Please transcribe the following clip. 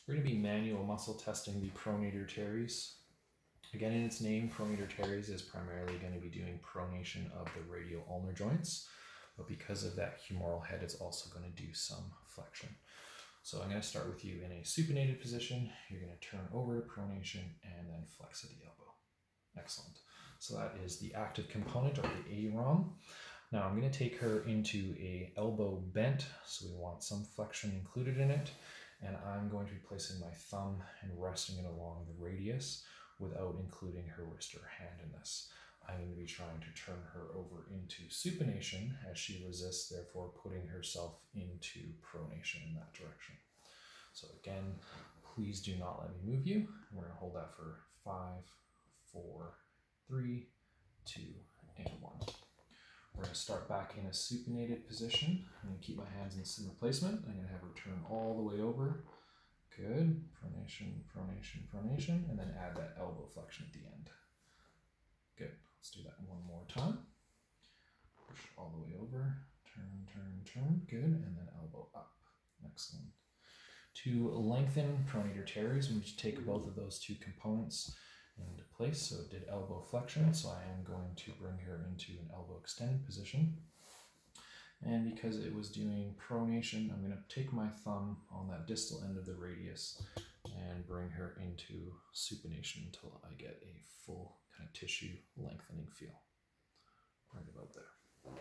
We're going to be manual muscle testing the Pronator Teres. Again, in its name, Pronator Teres is primarily going to be doing pronation of the radial ulnar joints, but because of that humeral head, it's also going to do some flexion. So I'm going to start with you in a supinated position. You're going to turn over to pronation and then flex at the elbow. Excellent. So that is the active component, or the A-ROM. Now I'm going to take her into a elbow bent, so we want some flexion included in it, and I'm going to be placing my thumb and resting it along the radius without including her wrist or hand in this. I'm going to be trying to turn her over into supination as she resists, therefore putting herself into pronation in that direction. So again, please do not let me move you. We're going to hold that for 5, 4, 3, 2, and 1. We're going to start back in a supinated position. I'm going to keep my hands in similar placement. I'm going to have her turn all the way over. Good. Pronation, pronation, pronation, and then add that elbow flexion at the end. Good. Let's do that one more time. Push all the way over. Turn, turn, turn. Good. And then elbow up. Excellent. To lengthen Pronator Teres, we need to take both of those two components into place. So it did elbow flexion, so I am going to bring her into an elbow extended position. And because it was doing pronation, I'm going to take my thumb on that distal end of the radius and bring her into supination until I get a full kind of tissue lengthening feel. Right about there.